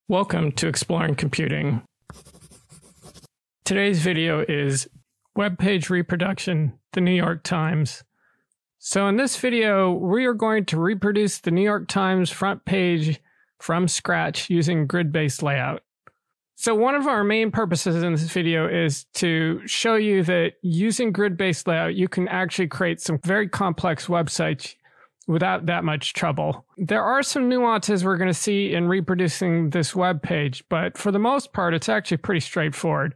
Welcome to Exploring Computing. Today's video is Webpage Reproduction, the New York Times. So in this video, we are going to reproduce the New York Times front page from scratch using grid-based layout. So one of our main purposes in this video is to show you that using grid-based layout, you can actually create some very complex websites without that much trouble. There are some nuances we're going to see in reproducing this web page, but for the most part, it's actually pretty straightforward.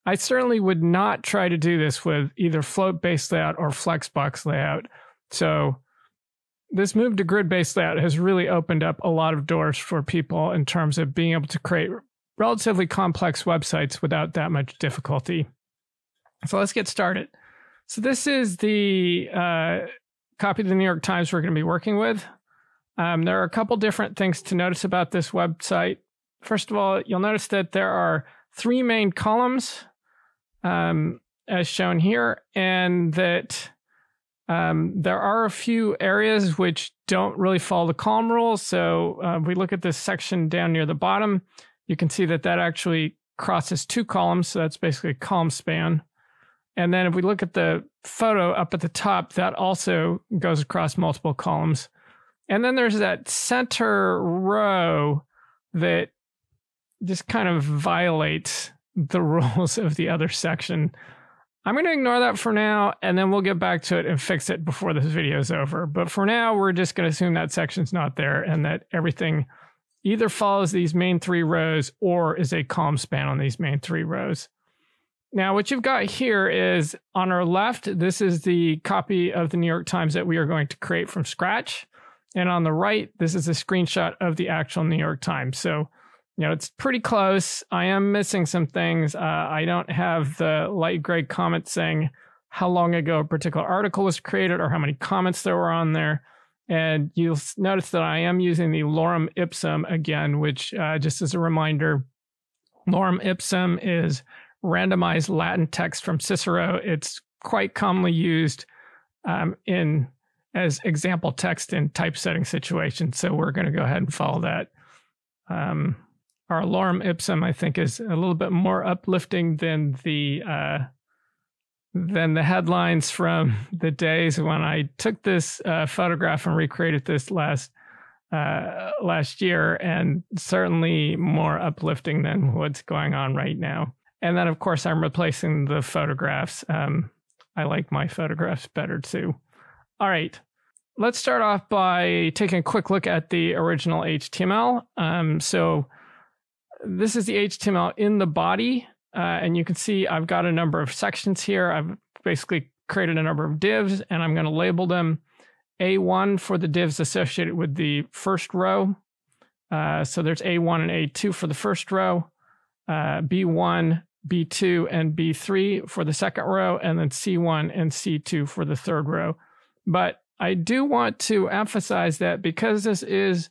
I certainly would not try to do this with either float-based layout or flexbox layout. So this move to grid-based layout has really opened up a lot of doors for people in terms of being able to create relatively complex websites without that much difficulty. So let's get started. So this is the copy of the New York Times we're going to be working with. There are a couple different things to notice about this website. First of all, you'll notice that there are three main columns as shown here, and that there are a few areas which don't really follow the column rules. So if we look at this section down near the bottom, you can see that that actually crosses two columns. So that's basically a column span. And then if we look at the photo up at the top, that also goes across multiple columns. And then there's that center row that just kind of violates the rules of the other section. I'm going to ignore that for now, and then we'll get back to it and fix it before this video is over. But for now, we're just going to assume that section's not there and that everything either follows these main three rows or is a column span on these main three rows. Now, what you've got here is on our left, this is the copy of the New York Times that we are going to create from scratch. And on the right, this is a screenshot of the actual New York Times. So, it's pretty close. I am missing some things. I don't have the light gray comment saying how long ago a particular article was created or how many comments there were on there. And you'll notice that I am using the lorem ipsum again, which just as a reminder, lorem ipsum is randomized Latin text from Cicero. It's quite commonly used as example text in typesetting situations. So we're going to go ahead and follow that. Our lorem ipsum, I think, is a little bit more uplifting than the headlines from the days when I took this photograph and recreated this last year, and certainly more uplifting than what's going on right now. And then, of course, I'm replacing the photographs. I like my photographs better, too. All right. Let's start off by taking a quick look at the original HTML. So this is the HTML in the body. And you can see I've got a number of sections here. I've basically created a number of divs, and I'm going to label them A1 for the divs associated with the first row. So there's A1 and A2 for the first row. B1, B2, and B3 for the second row, and then C1 and C2 for the third row. But I do want to emphasize that because this is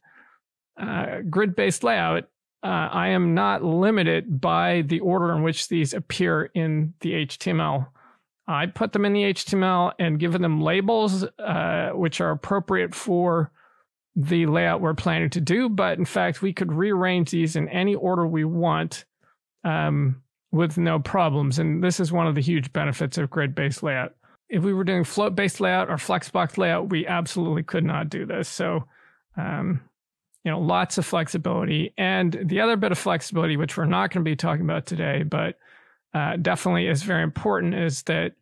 grid-based layout, I am not limited by the order in which these appear in the HTML. I put them in the HTML and given them labels which are appropriate for the layout we're planning to do. But in fact, we could rearrange these in any order we want with no problems. And this is one of the huge benefits of grid-based layout. If we were doing float-based layout or flexbox layout, we absolutely could not do this. So, lots of flexibility. And the other bit of flexibility, which we're not going to be talking about today, but definitely is very important, is that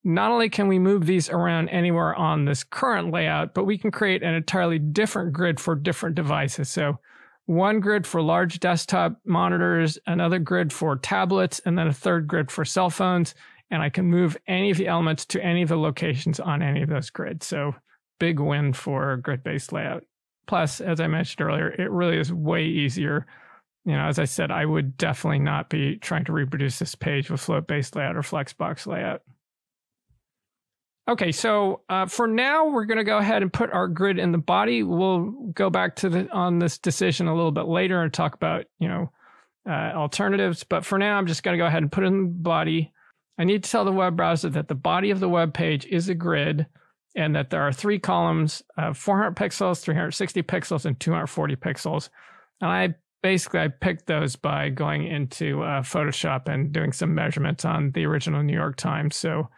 not only can we move these around anywhere on this current layout, but we can create an entirely different grid for different devices. So one grid for large desktop monitors, another grid for tablets, and then a third grid for cell phones. And I can move any of the elements to any of the locations on any of those grids. So big win for grid-based layout. Plus, as I mentioned earlier, it really is way easier. As I said, I would definitely not be trying to reproduce this page with float-based layout or flexbox layout. Okay, so for now, we're going to go ahead and put our grid in the body. We'll go back to on this decision a little bit later and talk about, alternatives. But for now, I'm just going to go ahead and put it in the body. I need to tell the web browser that the body of the web page is a grid and that there are three columns of 400 pixels, 360 pixels, and 240 pixels. And I basically I picked those by going into Photoshop and doing some measurements on the original New York Times, so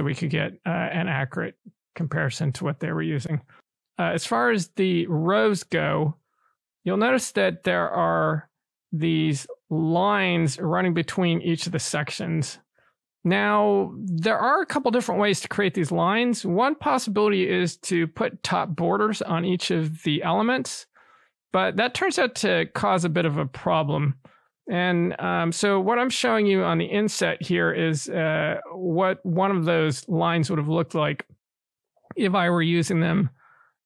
we could get an accurate comparison to what they were using. As far as the rows go, you'll notice that there are these lines running between each of the sections. Now, there are a couple different ways to create these lines. One possibility is to put top borders on each of the elements, but that turns out to cause a bit of a problem. And so what I'm showing you on the inset here is what one of those lines would have looked like if I were using them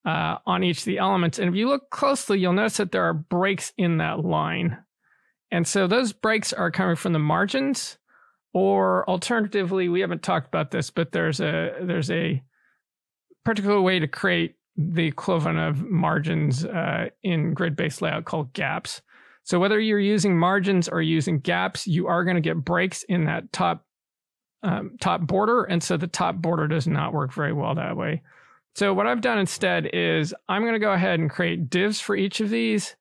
on each of the elements. And if you look closely, you'll notice that there are breaks in that line. And so those breaks are coming from the margins, or alternatively, we haven't talked about this, but there's a particular way to create the equivalent of margins in grid-based layout called gaps. So whether you're using margins or using gaps, you are going to get breaks in that top border, and so the top border does not work very well that way. So what I've done instead is I'm going to go ahead and create divs for each of these.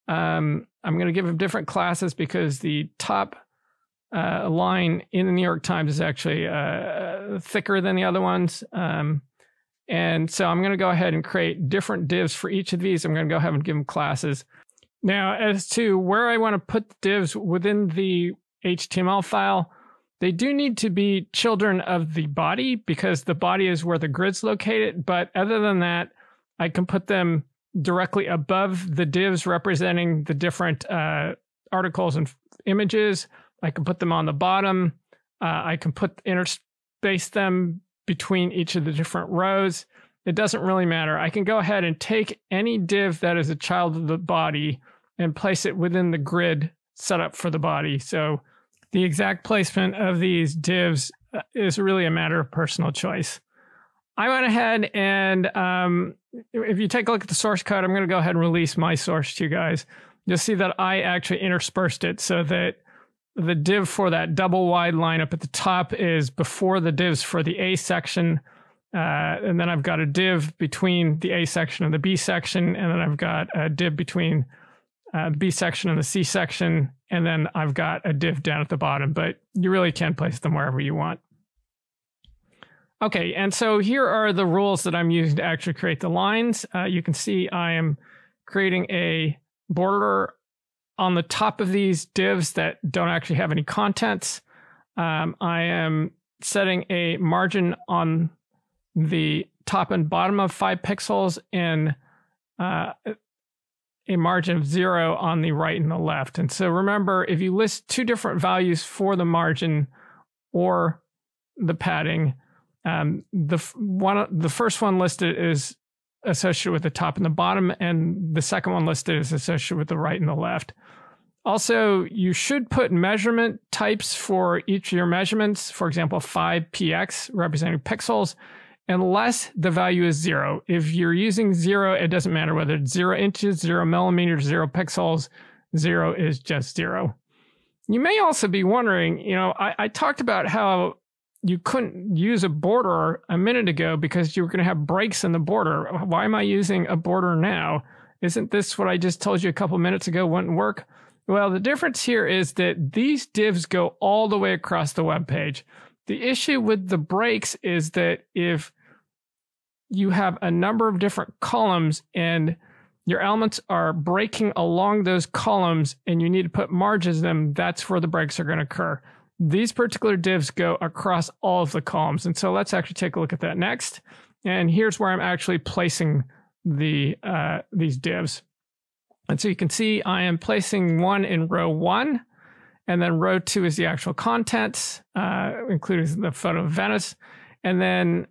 I'm going to give them different classes because the top line in the New York Times is actually thicker than the other ones. And so I'm going to go ahead and create different divs for each of these. I'm going to go ahead and give them classes. Now, as to where I want to put the divs within the HTML file, they do need to be children of the body because the body is where the grid's located. But other than that, I can put them directly above the divs representing the different articles and images. I can put them on the bottom. I can interspace them between each of the different rows. It doesn't really matter. I can go ahead and take any div that is a child of the body and place it within the grid set up for the body. So the exact placement of these divs is really a matter of personal choice. I went ahead and if you take a look at the source code, I'm going to go ahead and release my source to you guys. You'll see that I actually interspersed it so that the div for that double wide line up at the top is before the divs for the A section. And then I've got a div between the A section and the B section. And then I've got a div between the B section and the C section. And then I've got a div down at the bottom, but you really can place them wherever you want. Okay, and so here are the rules that I'm using to actually create the lines. You can see I am creating a border on the top of these divs that don't actually have any contents. I am setting a margin on the top and bottom of 5 pixels and a margin of 0 on the right and the left. And so remember, if you list 2 different values for the margin or the padding, the first one listed is associated with the top and the bottom, and the second one listed is associated with the right and the left. Also, you should put measurement types for each of your measurements. For example, 5px representing pixels, unless the value is 0. If you're using 0, it doesn't matter whether it's 0 inches, 0 millimeters, 0 pixels. 0 is just 0. You may also be wondering, I talked about how you couldn't use a border a minute ago because you were going to have breaks in the border. Why am I using a border now? Isn't this what I just told you a couple minutes ago wouldn't work? Well, the difference here is that these divs go all the way across the web page. The issue with the breaks is that if you have a number of different columns and your elements are breaking along those columns and you need to put margins in them, that's where the breaks are going to occur. These particular divs go across all of the columns. And so let's actually take a look at that next. And here's where I'm actually placing these divs. And so you can see I am placing one in row 1, and then row 2 is the actual contents, including the photo of Venice. And then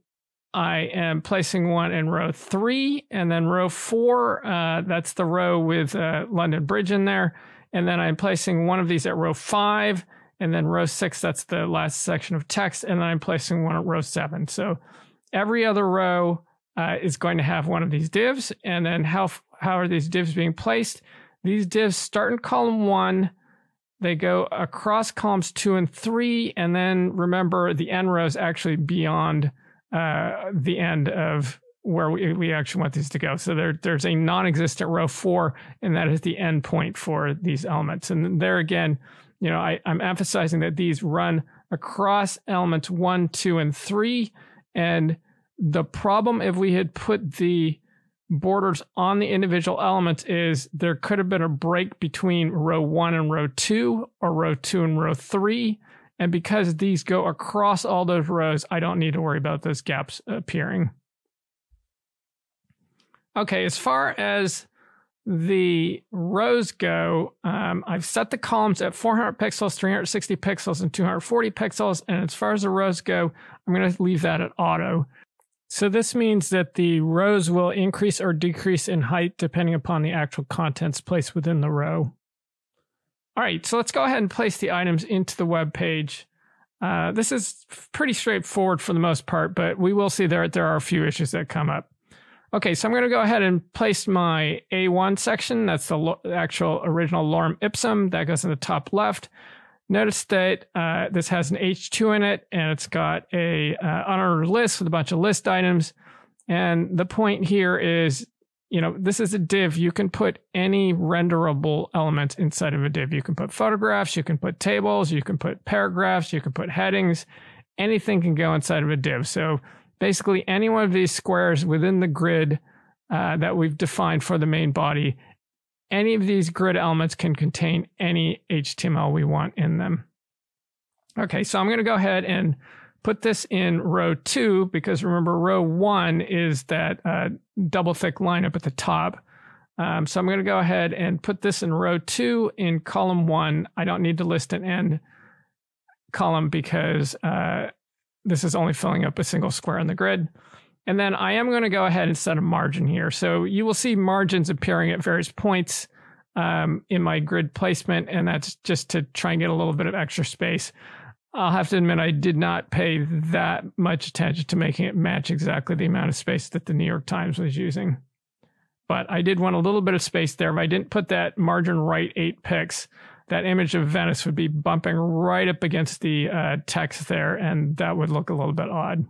I am placing one in row 3, and then row 4, that's the row with London Bridge in there. And then I'm placing one of these at row 5, and then row 6, that's the last section of text. And then I'm placing one at row 7. So every other row is going to have one of these divs. And then how are these divs being placed? These divs start in column 1. They go across columns 2 and 3. And then remember, the end row is actually beyond the end of where we actually want these to go. So there's a non-existent row 4, and that is the endpoint for these elements. And there again, I'm emphasizing that these run across elements 1, 2, and 3. And the problem if we had put the borders on the individual elements is there could have been a break between row 1 and row 2, or row 2 and row 3. And because these go across all those rows, I don't need to worry about those gaps appearing. Okay, as far as the rows go, I've set the columns at 400 pixels, 360 pixels, and 240 pixels. And as far as the rows go, I'm going to leave that at auto. So this means that the rows will increase or decrease in height depending upon the actual contents placed within the row. All right, so let's go ahead and place the items into the web page. This is pretty straightforward for the most part, but we will see there are a few issues that come up. Okay, so I'm going to go ahead and place my A1 section. That's the actual original lorem ipsum. That goes in the top left. Notice that this has an H2 in it, and it's got a unordered list with a bunch of list items. And the point here is, this is a div. You can put any renderable element inside of a div. You can put photographs, you can put tables, you can put paragraphs, you can put headings. Anything can go inside of a div. So basically any one of these squares within the grid that we've defined for the main body, any of these grid elements can contain any HTML we want in them. Okay, so I'm going to go ahead and put this in row 2, because remember, row 1 is that double thick line up at the top. So I'm going to go ahead and put this in row 2 in column 1. I don't need to list an end column because this is only filling up a single square in the grid. And then I am going to go ahead and set a margin here. So you will see margins appearing at various points in my grid placement, and that's just to try and get a little bit of extra space. I'll have to admit I did not pay that much attention to making it match exactly the amount of space that the New York Times was using. But I did want a little bit of space there. If I didn't put that margin right 8 pixels, that image of Venice would be bumping right up against the text there, and that would look a little bit odd.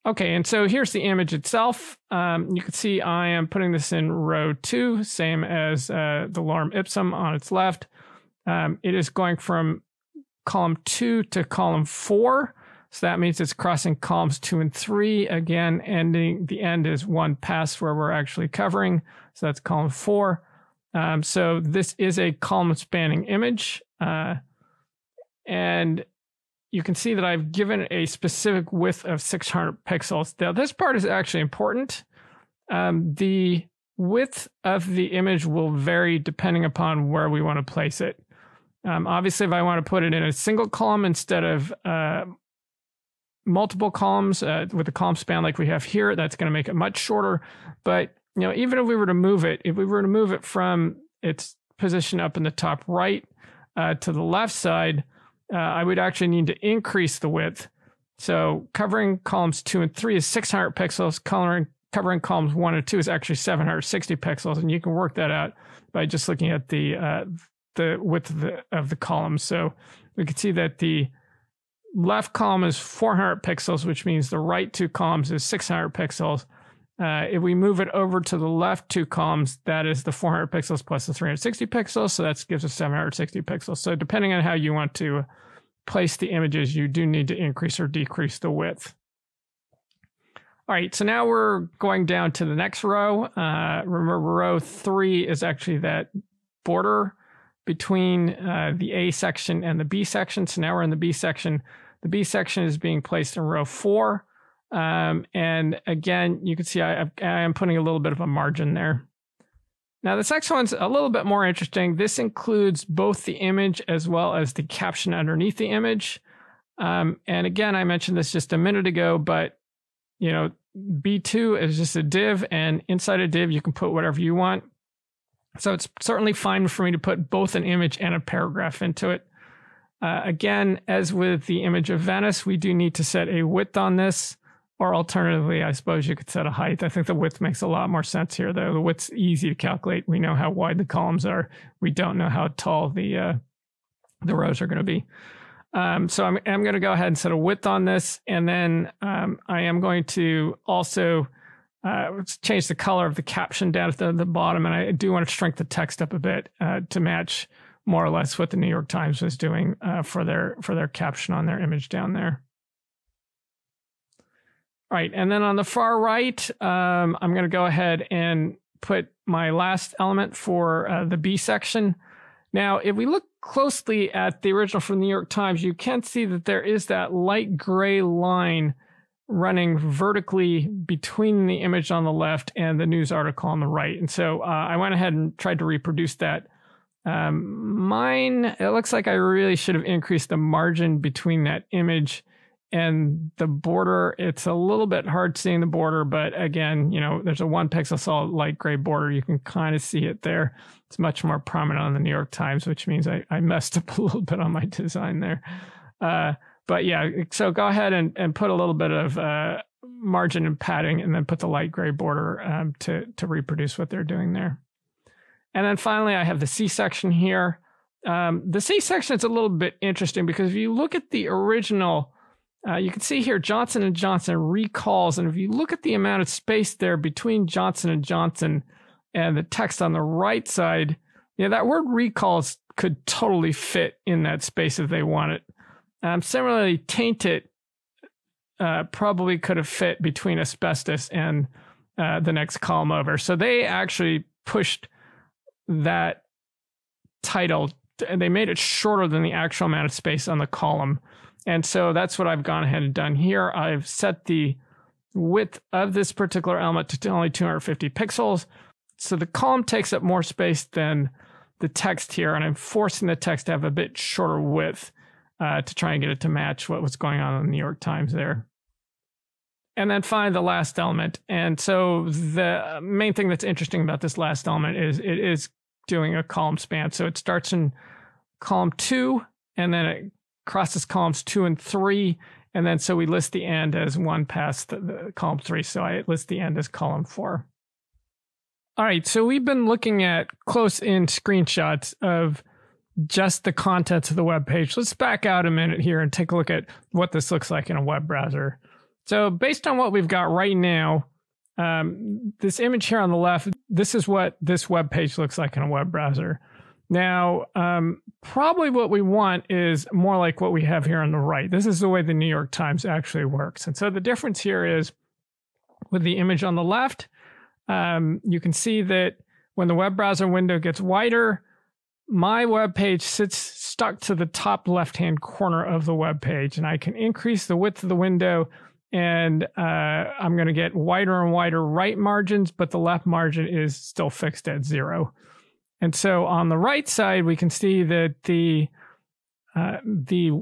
Okay, and so here's the image itself. You can see I am putting this in row 2, same as the lorem ipsum on its left. It is going from column 2 to column 4. So that means it's crossing columns 2 and 3. Again, the end is one past where we're actually covering. So that's column 4. So this is a column spanning image. And you can see that I've given a specific width of 600 pixels. Now, this part is actually important. The width of the image will vary depending upon where we want to place it. Obviously, if I want to put it in a single column instead of multiple columns with a column span like we have here, that's going to make it much shorter. But even if we were to move it, from its position up in the top right to the left side, I would actually need to increase the width. So covering columns 2 and 3 is 600 pixels. Covering columns 1 and 2 is actually 760 pixels, and you can work that out by just looking at the width of the columns. So we can see that the left column is 400 pixels, which means the right 2 columns is 600 pixels. If we move it over to the left 2 columns, that is the 400 pixels plus the 360 pixels. So that gives us 760 pixels. So depending on how you want to place the images, you do need to increase or decrease the width. All right, so now we're going down to the next row. Remember, row 3 is actually that border between the A section and the B section. So now we're in the B section. The B section is being placed in row 4. And again, you can see I am putting a little bit of a margin there. Now, this next one's a little bit more interesting. This includes both the image as well as the caption underneath the image. And again, I mentioned this just a minute ago, but B2 is just a div, and inside a div, you can put whatever you want. So it's certainly fine for me to put both an image and a paragraph into it. Again, as with the image of Venice, we do need to set a width on this, or alternatively, I suppose you could set a height. I think the width makes a lot more sense here, though. The width's easy to calculate. We know how wide the columns are. We don't know how tall the rows are going to be. So I'm going to go ahead and set a width on this. And then I am going to also change the color of the caption down at the bottom. And I do want to shrink the text up a bit to match more or less what the New York Times was doing for their caption on their image down there. All right, and then on the far right, I'm going to go ahead and put my last element for the B section. Now, if we look closely at the original from the New York Times, you can see that there is that light gray line running vertically between the image on the left and the news article on the right. And so I went ahead and tried to reproduce that. It looks like I really should have increased the margin between that image and the border. It's a little bit hard seeing the border, but again, there's a 1 pixel solid light gray border. You can kind of see it there. It's much more prominent on the New York Times, which means I messed up a little bit on my design there. But yeah, so go ahead and put a little bit of margin and padding, and then put the light gray border to reproduce what they're doing there. And then finally, I have the C section here. The C section is a little bit interesting because if you look at the original, you can see here Johnson & Johnson recalls, and if you look at the amount of space there between Johnson & Johnson and the text on the right side, that word recalls could totally fit in that space if they want it. Similarly, tainted probably could have fit between asbestos and the next column over. So they actually pushed that title, and they made it shorter than the actual amount of space on the column. And so that's what I've gone ahead and done here. I've set the width of this particular element to only 250 pixels. So the column takes up more space than the text here, and I'm forcing the text to have a bit shorter width to try and get it to match what was going on in the New York Times there. And then finally, the last element. And so the main thing that's interesting about this last element is it is doing a column span. So it starts in column 2, and then it crosses columns 2 and 3. And then so we list the end as one past the column 3. So I list the end as column 4. All right, so we've been looking at close-in screenshots of just the contents of the web page. Let's back out a minute here and take a look at what this looks like in a web browser. So based on what we've got right now, this image here on the left, this is what this web page looks like in a web browser. Now, probably what we want is more like what we have here on the right. This is the way the New York Times actually works. And so the difference here is with the image on the left, you can see that when the web browser window gets wider, my web page sits stuck to the top left-hand corner of the web page, and I can increase the width of the window, and I'm going to get wider and wider right margins, but the left margin is still fixed at 0. And so on the right side, we can see that the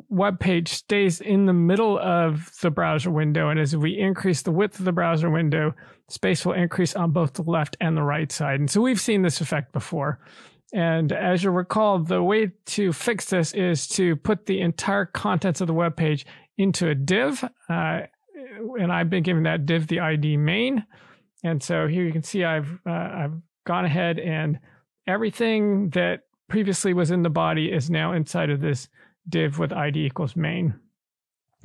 web page stays in the middle of the browser window, and as we increase the width of the browser window, space will increase on both the left and the right side. And so we've seen this effect before. And as you'll recall, the way to fix this is to put the entire contents of the web page into a div. And I've been giving that div the ID main. And so here you can see I've gone ahead, and everything that previously was in the body is now inside of this div with ID equals main.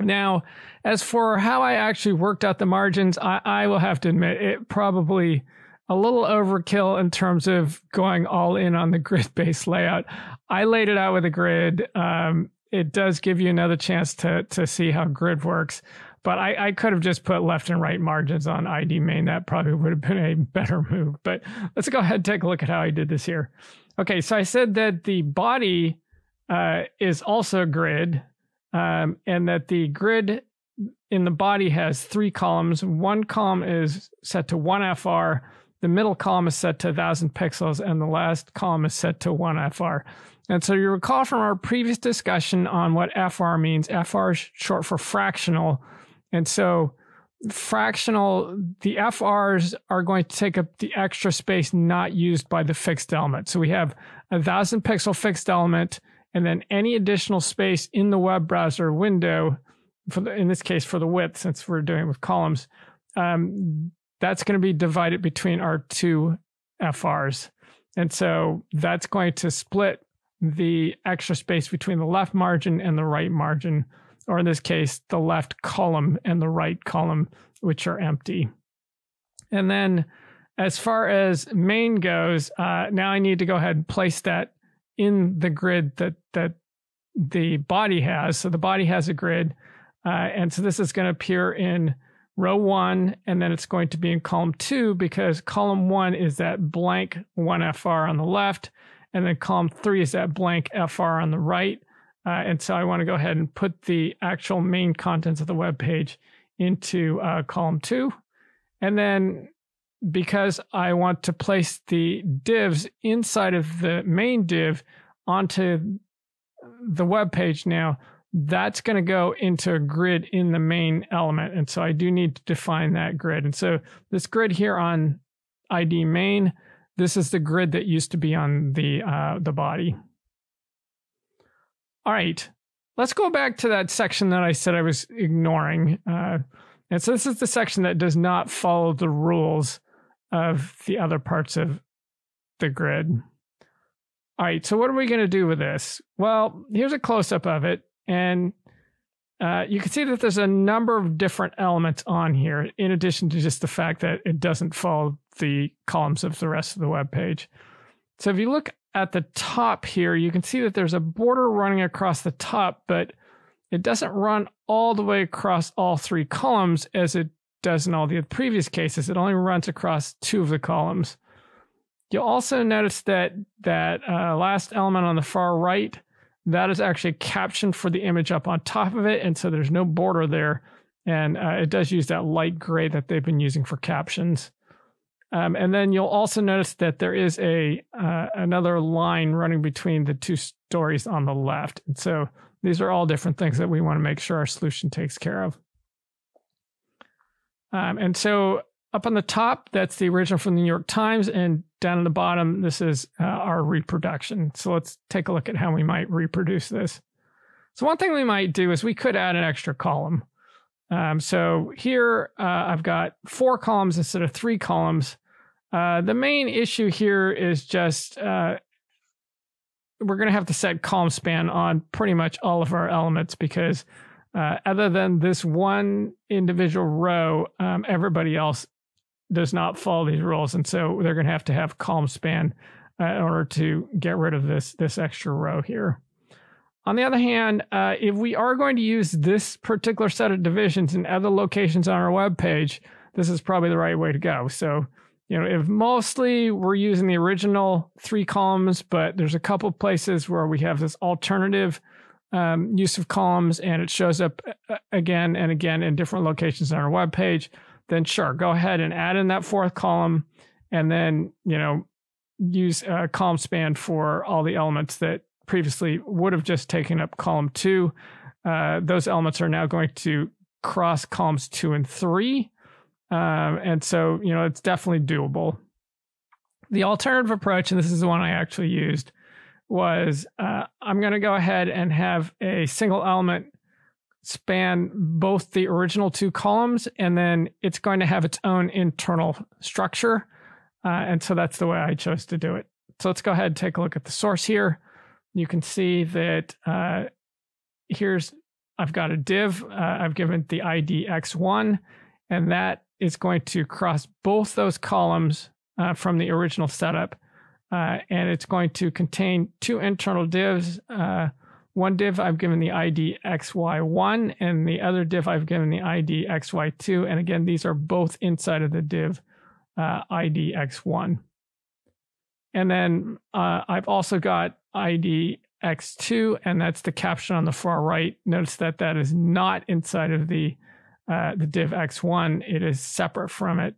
Now, as for how I actually worked out the margins, I will have to admit it probably a little overkill in terms of going all in on the grid-based layout. I laid it out with a grid. It does give you another chance to see how grid works, but I could have just put left and right margins on ID main. That probably would have been a better move, but let's go ahead and take a look at how I did this here. Okay, so I said that the body is also a grid, and that the grid in the body has 3 columns. One column is set to 1 FR, the middle column is set to 1,000 pixels, and the last column is set to 1 FR. And so you recall from our previous discussion on what FR means, FR is short for fractional. And so fractional, the FRs are going to take up the extra space not used by the fixed element. So we have a 1,000 pixel fixed element, and then any additional space in the web browser window, in this case for the width, since we're doing it with columns, that's going to be divided between our 2 FRs. And so that's going to split the extra space between the left margin and the right margin, or in this case, the left column and the right column, which are empty. And then as far as main goes, now I need to go ahead and place that in the grid that the body has. So the body has a grid. And so this is going to appear in row 1, and then it's going to be in column 2 because column 1 is that blank 1FR on the left, and then column 3 is that blank FR on the right. And so I want to go ahead and put the actual main contents of the web page into column 2. And then because I want to place the divs inside of the main div onto the web page now, that's going to go into a grid in the main element. And so I do need to define that grid. And so this grid here on ID main, this is the grid that used to be on the body. All right, let's go back to that section that I said I was ignoring. And so this is the section that does not follow the rules of the other parts of the grid. All right, so what are we going to do with this? Well, here's a close-up of it. And you can see that there's a number of different elements on here, in addition to just the fact that it doesn't follow the columns of the rest of the web page. So if you look at the top here, you can see that there's a border running across the top, but it doesn't run all the way across all 3 columns as it does in all the previous cases. It only runs across 2 of the columns. You'll also notice that last element on the far right, that is actually a caption for the image up on top of it, and so there's no border there, and it does use that light gray that they've been using for captions. And then you'll also notice that there is another line running between the 2 stories on the left. And so these are all different things that we want to make sure our solution takes care of. And so up on the top, that's the original from the New York Times, and down at the bottom, this is our reproduction. So let's take a look at how we might reproduce this. So one thing we might do is we could add an extra column. So here I've got 4 columns instead of 3 columns. The main issue here is just we're going to have to set column span on pretty much all of our elements because other than this one individual row, everybody else does not follow these rules. And so they're going to have column span in order to get rid of this extra row here. On the other hand, if we are going to use this particular set of divisions in other locations on our web page, this is probably the right way to go. So, you know, if mostly we're using the original 3 columns, but there's a couple of places where we have this alternative use of columns and it shows up again and again in different locations on our web page, then sure, go ahead and add in that 4th column and then, you know, use a column span for all the elements that previously would have just taken up column 2. Those elements are now going to cross columns 2 and 3. And so, you know, it's definitely doable. The alternative approach, and this is the one I actually used, was I'm going to go ahead and have a single element span both the original 2 columns, and then it's going to have its own internal structure. And so that's the way I chose to do it. So let's go ahead and take a look at the source here. You can see that I've got a div. I've given it the ID x1, and that is going to cross both those columns from the original setup. And it's going to contain 2 internal divs. One div I've given the ID xy1, and the other div I've given the ID xy2. And again, these are both inside of the div ID x1. And then I've also got ID x2, and that's the caption on the far right. Notice that that is not inside of the div x1. It is separate from it,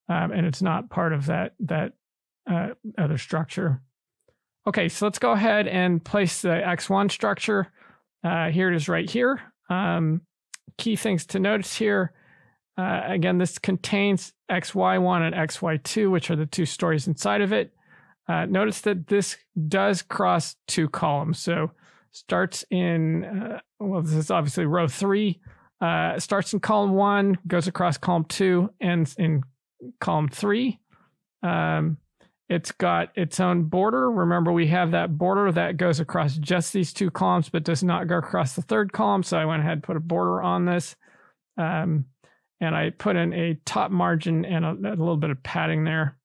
and it's not part of that other structure. Okay, so let's go ahead and place the x1 structure. Here it is right here. Key things to notice here. Again, this contains xy1 and xy2, which are the 2 stories inside of it. Notice that this does cross 2 columns. So starts in, well, this is obviously row 3. Starts in column 1, goes across column 2, ends in column 3. It's got its own border. Remember, we have that border that goes across just these two columns, but does not go across the third column. So I went ahead and put a border on this. And I put in a top margin and a little bit of padding there.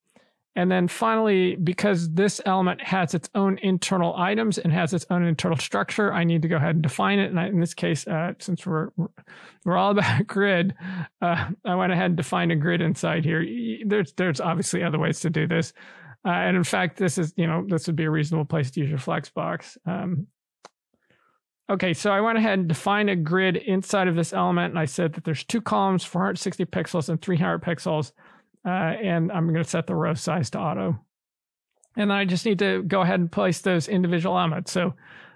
And then finally, because this element has its own internal items and has its own internal structure, I need to go ahead and define it. And in this case, since we're all about grid, I went ahead and defined a grid inside here. There's obviously other ways to do this. And in fact, this would be a reasonable place to use your Flexbox. Okay, so I went ahead and defined a grid inside of this element, and I said that there's two columns, 460 pixels and 300 pixels, and I'm going to set the row size to auto. And then I just need to go ahead and place those individual elements. So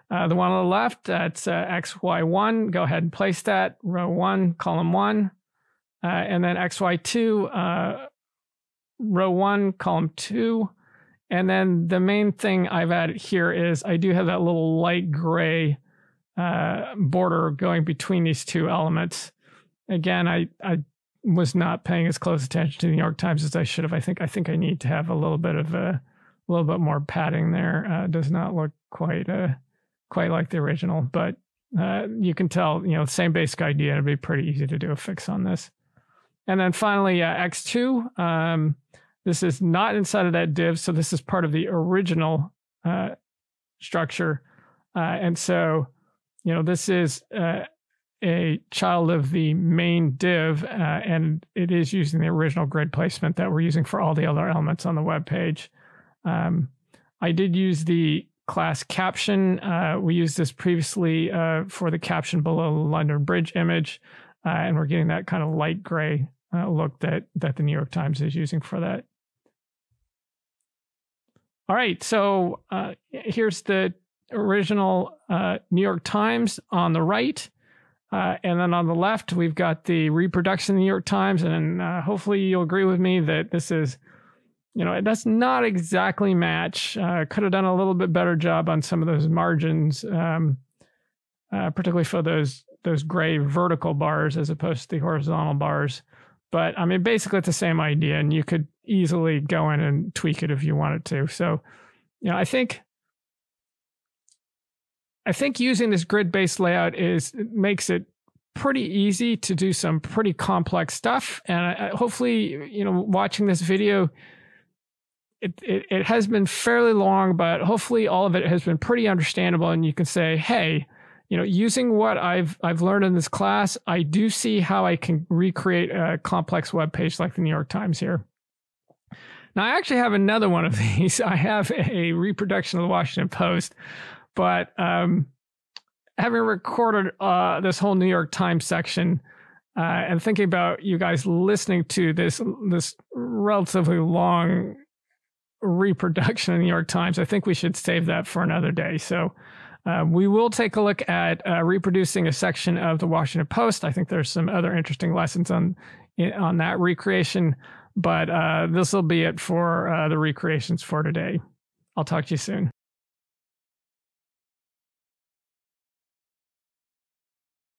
the one on the left, that's XY1, go ahead and place that, row 1, column 1, and then XY2, row 1, column 2. And then the main thing I've added here is I do have that little light gray border going between these two elements. Again, I was not paying as close attention to the New York Times as I should have. I think I need to have a little bit more padding there. Does not look quite like the original, but you can tell, same basic idea. It'd be pretty easy to do a fix on this. And then finally, X2. This is not inside of that div, so this is part of the original structure. And so, this is a child of the main div, and it is using the original grid placement that we're using for all the other elements on the web page. I did use the class caption. We used this previously for the caption below the London Bridge image, and we're getting that kind of light gray look that the New York Times is using for that. All right, so here's the original New York Times on the right. And then on the left, we've got the reproduction of the New York Times. And hopefully you'll agree with me that this is, it does not exactly match. Could have done a little bit better job on some of those margins, particularly for those gray vertical bars as opposed to the horizontal bars. But I mean, basically it's the same idea, and you could easily go in and tweak it if you wanted to. So, I think using this grid-based layout makes it pretty easy to do some pretty complex stuff. And hopefully, watching this video, it has been fairly long, but hopefully all of it has been pretty understandable. And you can say, hey, using what I've learned in this class, I do see how I can recreate a complex web page like the New York Times here. Now, I actually have another one of these. I have a reproduction of the Washington Post, but having recorded this whole New York Times section and thinking about you guys listening to this relatively long reproduction of the New York Times, I think we should save that for another day. So we will take a look at reproducing a section of the Washington Post. I think there's some other interesting lessons on that recreation, but this will be it for the recreations for today. I'll talk to you soon.